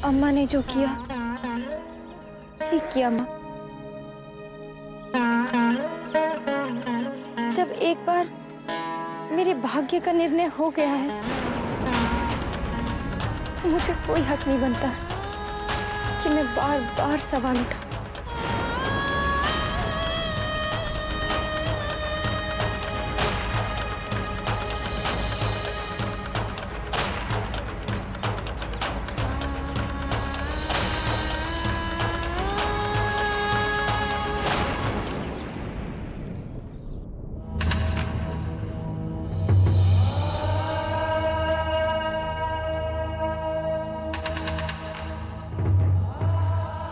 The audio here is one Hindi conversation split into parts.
अम्मा ने जो किया ठीक किया माँ। जब एक बार मेरे भाग्य का निर्णय हो गया है तो मुझे कोई हक नहीं बनता कि मैं बार बार सवाल उठाऊं।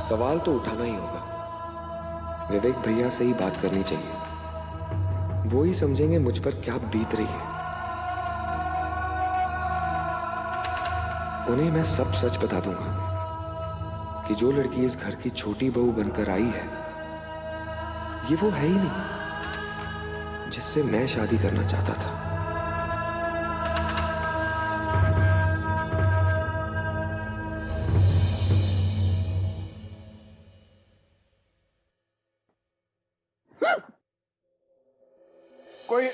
सवाल तो उठाना ही होगा। विवेक भैया से ही बात करनी चाहिए, वो ही समझेंगे मुझ पर क्या बीत रही है। उन्हें मैं सब सच बता दूंगा कि जो लड़की इस घर की छोटी बहू बनकर आई है ये वो है ही नहीं जिससे मैं शादी करना चाहता था। कोई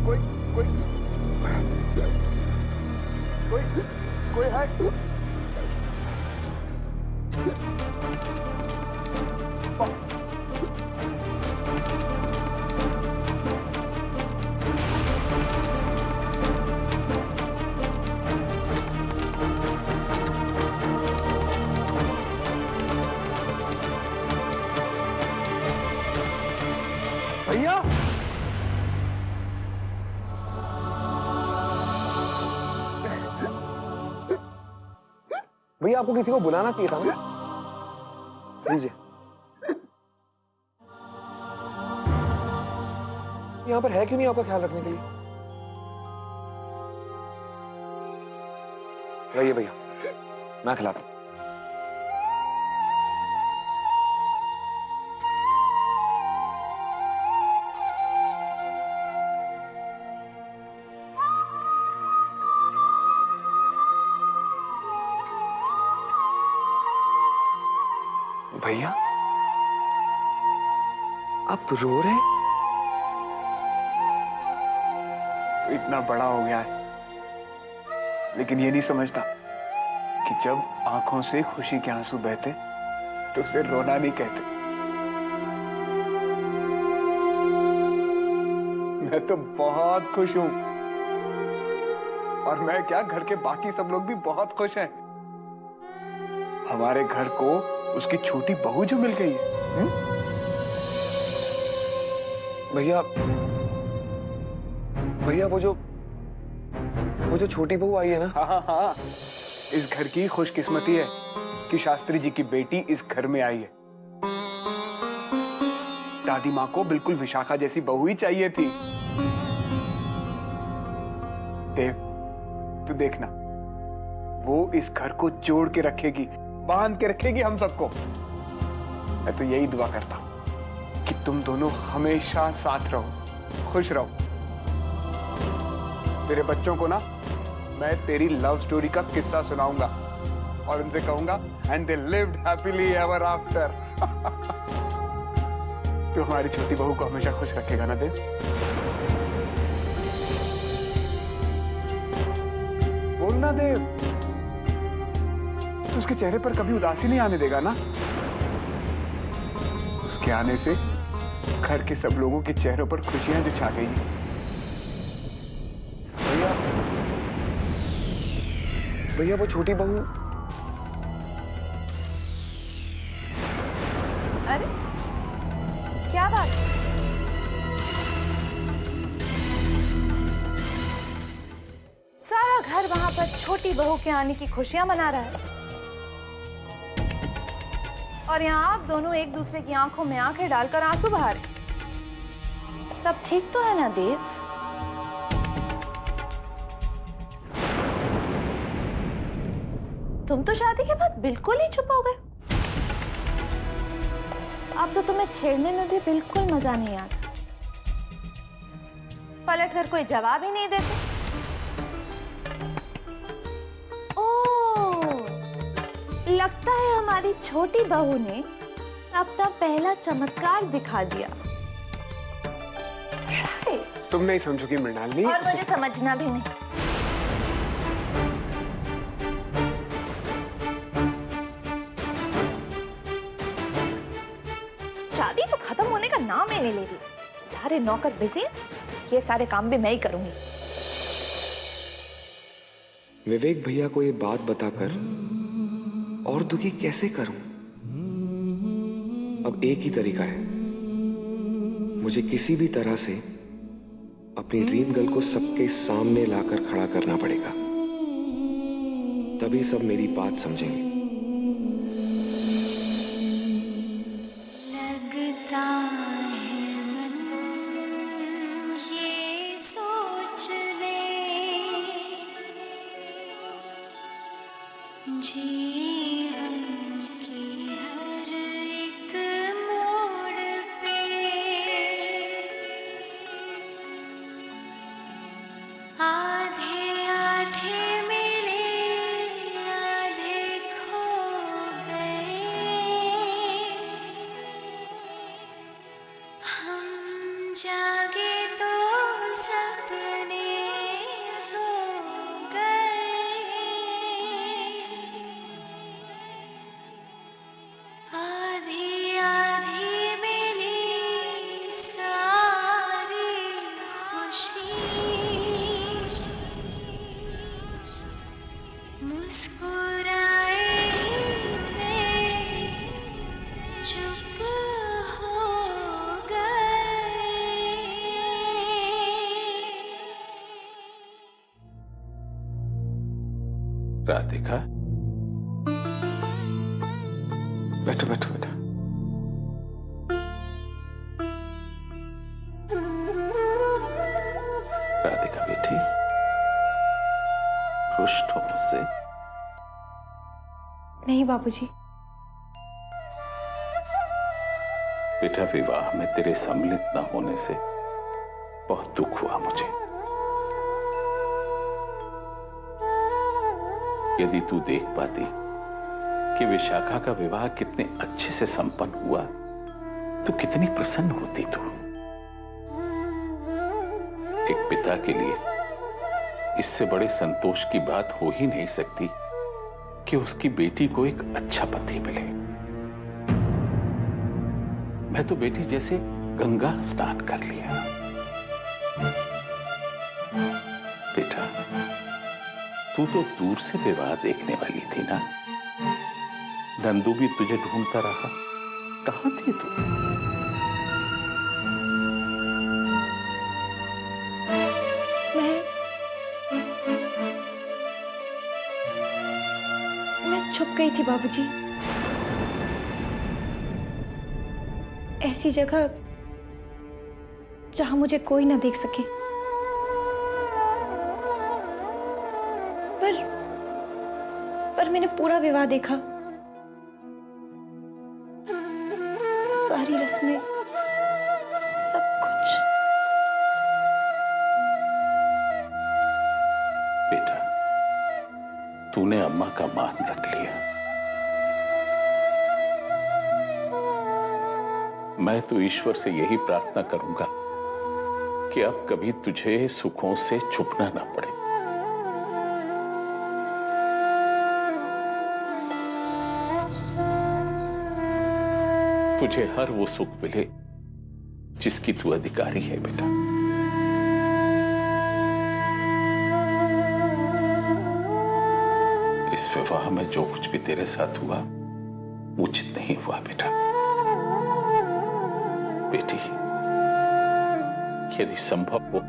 कोई कोई कोई कोई है? भैया भैया आपको किसी को बुलाना चाहिए था ना। लीजिए, यहाँ पर है क्यों नहीं आपका ख्याल रखने के लिए? रहिए भैया, मैं खिलाता हूं। भैया आप रो रहे हैं? तो इतना बड़ा हो गया है लेकिन ये नहीं समझता कि जब आंखों से खुशी के आंसू बहते तो उसे रोना नहीं कहते। मैं तो बहुत खुश हूं और मैं क्या, घर के बाकी सब लोग भी बहुत खुश हैं। हमारे घर को उसकी छोटी बहू जो मिल गई है। भैया भैया वो जो छोटी बहू आई है ना, हाँ हाँ, इस घर की खुशकिस्मती है कि शास्त्री जी की बेटी इस घर में आई है। दादी माँ को बिल्कुल विशाखा जैसी बहू ही चाहिए थी। देव तू देखना, वो इस घर को जोड़ के रखेगी, बांध के रखेगी हम सबको। मैं तो यही दुआ करता हूं कि तुम दोनों हमेशा साथ रहो, खुश रहो। तेरे बच्चों को ना मैं तेरी लव स्टोरी का किस्सा सुनाऊंगा और उनसे कहूंगा and they lived happily ever after. तो हमारी छोटी बहू को हमेशा खुश रखेगा ना देव? बोलना देव, तो उसके चेहरे पर कभी उदासी नहीं आने देगा ना? उसके आने से घर के सब लोगों के चेहरों पर खुशियां जो छा गई। भैया भैया वो छोटी बहू। अरे क्या बात? सारा घर वहां पर छोटी बहू के आने की खुशियां मना रहा है और यहाँ आप दोनों एक दूसरे की आंखों में आंखें डालकर आंसू बहा रहे। सब ठीक तो है ना देव? तुम तो शादी के बाद बिल्कुल ही चुप हो गए। अब तो तुम्हें छेड़ने में भी बिल्कुल मजा नहीं आता। पलट कर कोई जवाब ही नहीं देते। लगता है हमारी छोटी बहू ने अपना पहला चमत्कार दिखा दिया। शायद। तुम नहीं समझोगी मृणालिनी। और मुझे समझना भी नहीं। शादी तो खत्म होने का नाम ही नहीं ले रही। सारे नौकर बिजी, ये सारे काम भी मैं ही करूंगी। विवेक भैया को ये बात बताकर और दुखी कैसे करूं? अब एक ही तरीका है, मुझे किसी भी तरह से अपनी ड्रीम गर्ल को सबके सामने लाकर खड़ा करना पड़ेगा, तभी सब मेरी बात समझेंगे। लगता है मन ये सोच ले, जीवन के हर एक मोड़ पे आधे आधे मिले, आधे खो गए। हम जागे तो सपने सो गए। आधी आधी मिली सारी खुशी, मुस्कुराए थे चुप हो गए। राधिका, बैठो बैठो बैठो। राधिका बेटी, खुश हो मुझसे? नहीं बाबूजी। बेटा, विवाह में तेरे सम्मिलित न होने से बहुत दुख हुआ मुझे। यदि तू देख पाती कि विशाखा का विवाह कितने अच्छे से संपन्न हुआ तो कितनी प्रसन्न होती तू। एक पिता के लिए इससे बड़े संतोष की बात हो ही नहीं सकती कि उसकी बेटी को एक अच्छा पति मिले। मैं तो बेटी जैसे गंगा स्नान कर लिया। बेटा, तू तो दूर से विवाह देखने वाली थी ना। नंदू भी तुझे ढूंढता रहा, कहां थी तू? मैं छुप गई थी बाबूजी, ऐसी जगह जहां मुझे कोई ना देख सके। पर मैंने पूरा विवाह देखा, सारी रस्में, सब कुछ। बेटा, तूने अम्मा का मान रख लिया। मैं तो ईश्वर से यही प्रार्थना करूंगा कि अब कभी तुझे सुखों से छुपना ना पड़े। तुझे हर वो सुख मिले जिसकी तू अधिकारी है बेटा। इस विवाह में जो कुछ भी तेरे साथ हुआ उचित नहीं हुआ बेटा। बेटी, यदि संभव हो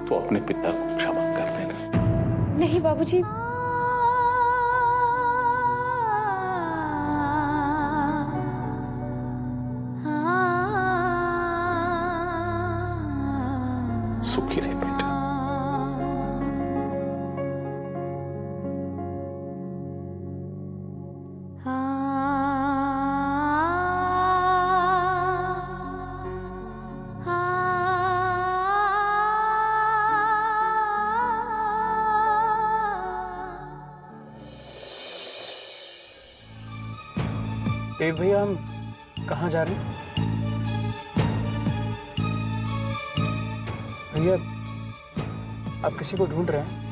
तो अपने पिता को क्षमा कर देना। नहीं बाबूजी, सुखी रहे बेटा। देव भैया, हम कहाँ जा रहे हैं? भैया, आप किसी को ढूंढ रहे हैं?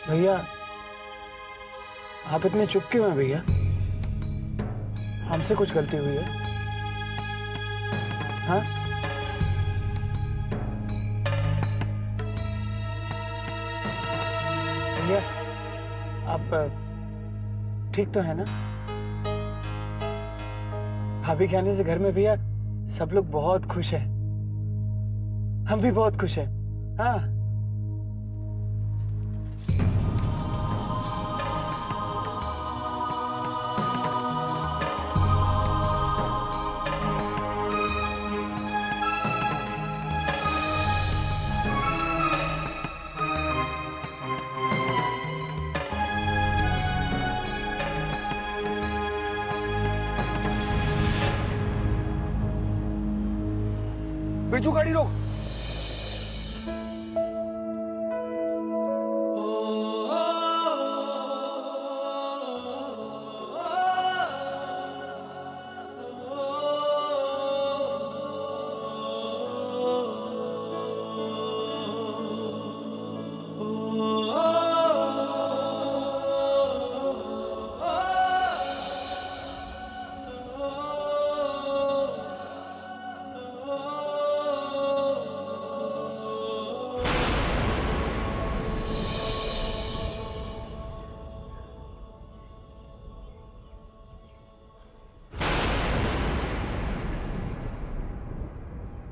भैया, आप इतने चुप क्यों हैं भैया? हमसे कुछ गलती हुई है? हाँ? भैया, आप ठीक तो है ना? भाभी के आने से घर में भैया सब लोग बहुत खुश हैं। हम भी बहुत खुश हैं। हाँ। बिरजू, गाड़ी रोक।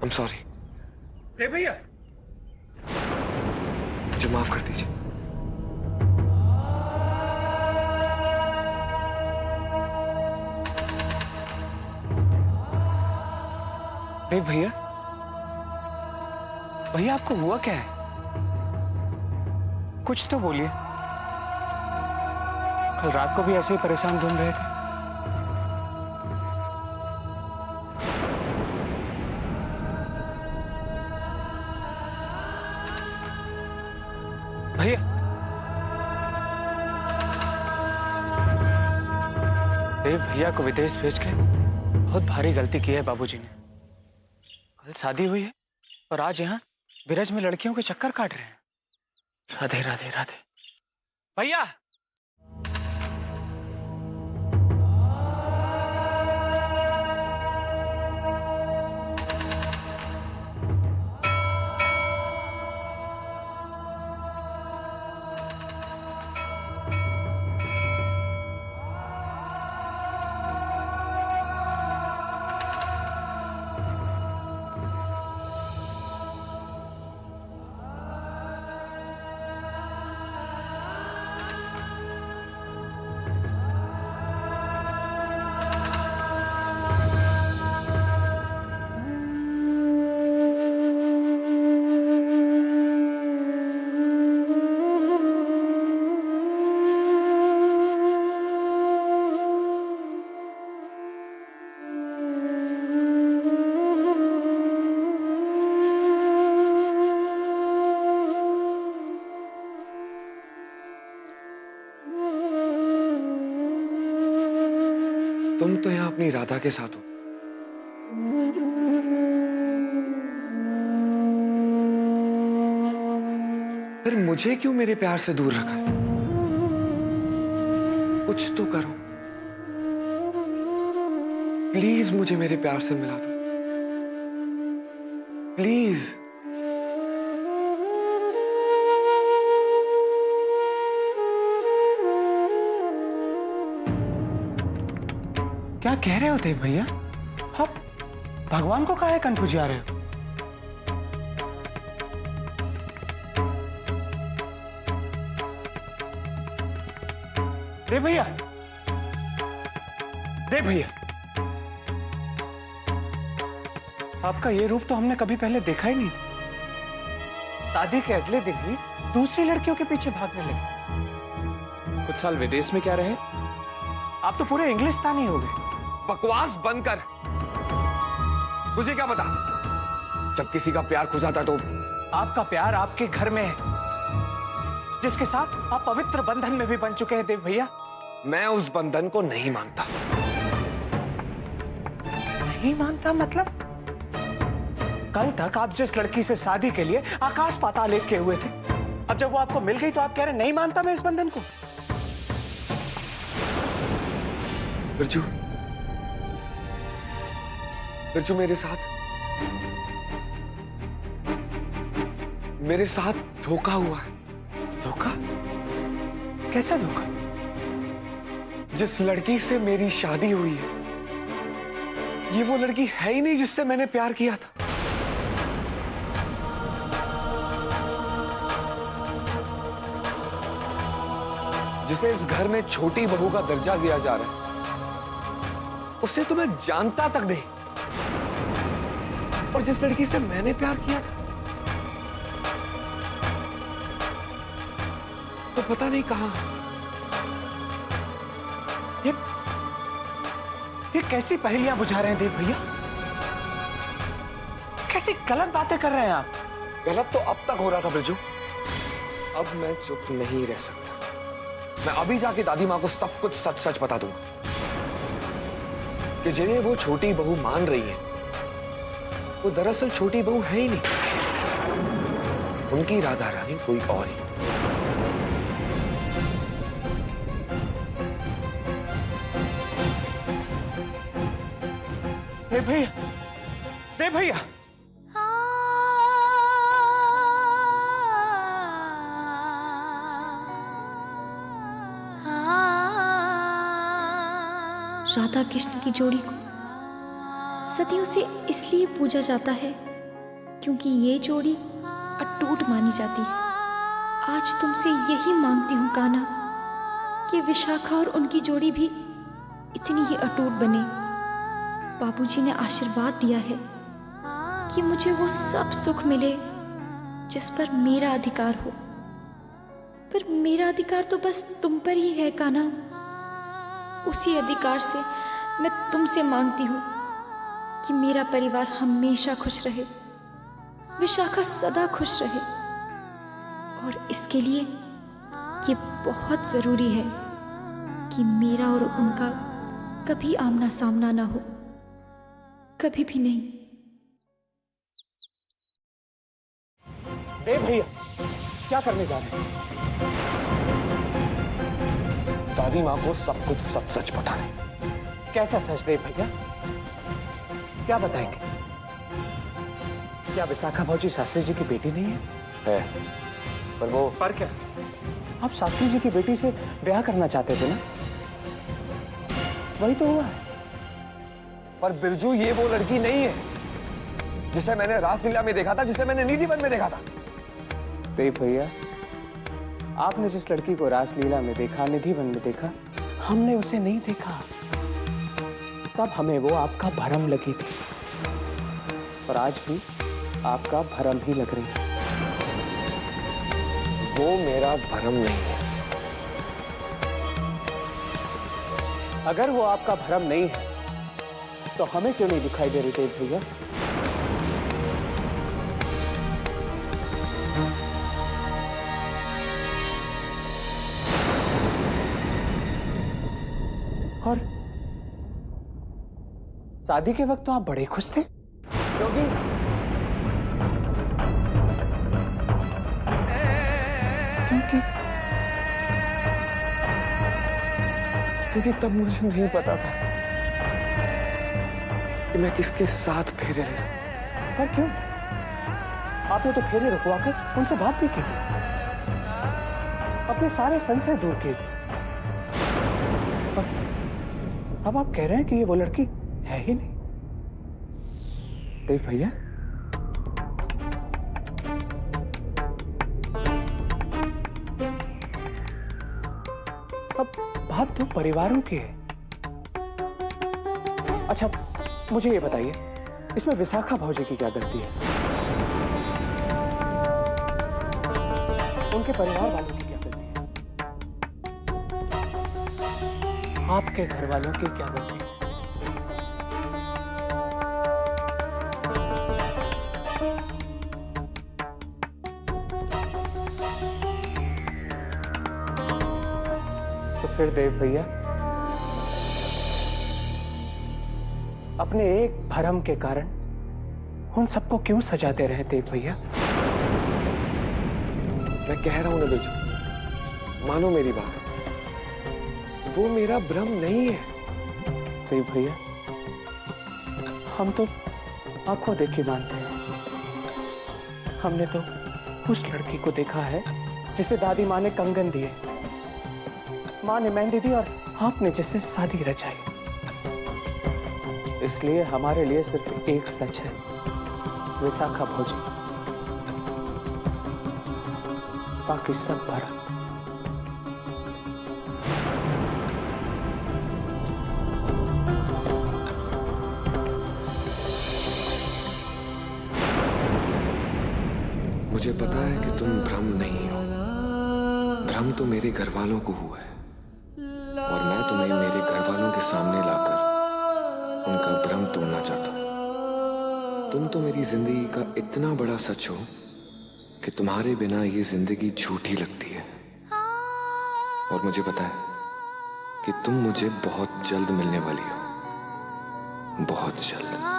I'm sorry. देव भैया, मुझे माफ कर दीजिए। देव भैया, भैया आपको हुआ क्या है? कुछ तो बोलिए। कल रात को भी ऐसे ही परेशान घूम रहे थे। भैया, देव भैया को विदेश भेज के बहुत भारी गलती की है बाबूजी ने। कल शादी हुई है और आज यहाँ बिरज में लड़कियों के चक्कर काट रहे हैं। राधे राधे राधे। भैया, तुम तो यहाँ अपनी राधा के साथ हो। फिर मुझे क्यों मेरे प्यार से दूर रखा है? कुछ तो करो। प्लीज मुझे मेरे प्यार से मिला दो। प्लीज। क्या कह रहे हो देव भैया? आप भगवान को काहे कंफ्यूज जा रहे हो? देव भैया, देव भैया, आपका ये रूप तो हमने कभी पहले देखा ही नहीं। शादी के अगले दिन ही दूसरी लड़कियों के पीछे भागने लगे। कुछ साल विदेश में क्या रहे, आप तो पूरे इंग्लिस्तानी हो गए। बकवास बंद कर। तुझे क्या पता? जब किसी का प्यार खो जाता तो आपका प्यार आपके घर में है, जिसके साथ आप पवित्र बंधन में भी बन चुके हैं देव भैया। मैं उस बंधन को नहीं मानता। नहीं मानता मतलब? कल तक आप जिस लड़की से शादी के लिए आकाश पाताल एक किए हुए थे, अब जब वो आपको मिल गई तो आप कह रहे नहीं मानता मैं इस बंधन को। बिरजू, बिरजू मेरे साथ धोखा हुआ है। धोखा? कैसा धोखा? जिस लड़की से मेरी शादी हुई है, ये वो लड़की है ही नहीं जिससे मैंने प्यार किया था। जिसे इस घर में छोटी बहू का दर्जा दिया जा रहा है, उससे तो मैं जानता तक नहीं। और जिस लड़की से मैंने प्यार किया था, तो पता नहीं कहां। ये कैसी पहेलियां बुझा रहे हैं देव भैया? कैसी गलत बातें कर रहे हैं आप? गलत तो अब तक हो रहा था बिरजू, अब मैं चुप नहीं रह सकता। मैं अभी जाके दादी माँ को सब कुछ सच सच बता दूंगा कि जिन्हें वो छोटी बहू मान रही है, वो दरअसल छोटी बहू है ही नहीं। उनकी राधा रानी कोई और ही। देव भैया, देव भैया, राधा कृष्ण की जोड़ी को सदियों से इसलिए पूजा जाता है क्योंकि ये जोड़ी अटूट मानी जाती है। आज तुमसे यही मांगती हूँ कान्हा कि विशाखा और उनकी जोड़ी भी इतनी ही अटूट बने। बाबूजी ने आशीर्वाद दिया है कि मुझे वो सब सुख मिले जिस पर मेरा अधिकार हो, पर मेरा अधिकार तो बस तुम पर ही है कान्हा। उसी अधिकार से मैं तुमसे मांगती हूँ कि मेरा परिवार हमेशा खुश रहे, विशाखा सदा खुश रहे। और इसके लिए ये बहुत जरूरी है कि मेरा और उनका कभी आमना सामना ना हो, कभी भी नहीं। देव भैया क्या करने जा रहे हैं? दादी माँ को सब कुछ सच सच बताने। कैसा सच देव भैया? क्या बताएंगे? क्या विशाखा भाजी शास्त्री जी की बेटी नहीं है? पर वो पर क्या? आप शास्त्री जी की बेटी से ब्याह करना चाहते थे ना? वही तो हुआ है। पर बिरजू, ये वो लड़की नहीं है जिसे मैंने रासलीला में देखा था, जिसे मैंने निधिवन में देखा था। देव भैया, आपने जिस लड़की को रासलीला में देखा, निधिवन में देखा, हमने उसे नहीं देखा। तब हमें वो आपका भरम लगी थी, और आज भी आपका भरम ही लग रही है। वो मेरा भरम नहीं है। अगर वो आपका भरम नहीं है तो हमें क्यों नहीं दिखाई दे रही देव भैया? और शादी के वक्त तो आप बड़े खुश थे, क्योंकि तब मुझे नहीं पता था कि मैं किसके साथ फेरे रहा। पर क्यों? आपने तो फेरे रुकवाकर उनसे बात भी की, अपने सारे संशय दूर किए। पर अब आप कह रहे हैं कि ये वो लड़की है ही नहीं। देव भैया, अब बात तो परिवारों की है। अच्छा, मुझे ये बताइए, इसमें विशाखा भाजी की क्या गलती है? उनके परिवार वालों की क्या गलती है? आपके घर वालों की क्या गलती है? फिर देव भैया, अपने एक भरम के कारण उन सबको क्यों सजाते रहे देव भैया? मैं कह रहा हूं ना बेजू, मानो मेरी बात, वो मेरा भ्रम नहीं है। देव भैया, हम तो आंखों देखी मानते हैं। हमने तो उस लड़की को देखा है जिसे दादी माँ ने कंगन दिए, माँ ने मेहंदी दी और आपने जिससे शादी रचाई। इसलिए हमारे लिए सिर्फ एक सच है, विशाखा भोजन, बाकी सब भरा। मुझे पता है कि तुम भ्रम नहीं हो। भ्रम तो मेरे घर वालों को हुआ है, और मैं तुम्हें मेरे घर वालों के सामने लाकर उनका भ्रम तोड़ना चाहता हूं। तुम तो मेरी जिंदगी का इतना बड़ा सच हो कि तुम्हारे बिना ये जिंदगी झूठी लगती है। और मुझे पता है कि तुम मुझे बहुत जल्द मिलने वाली हो, बहुत जल्द।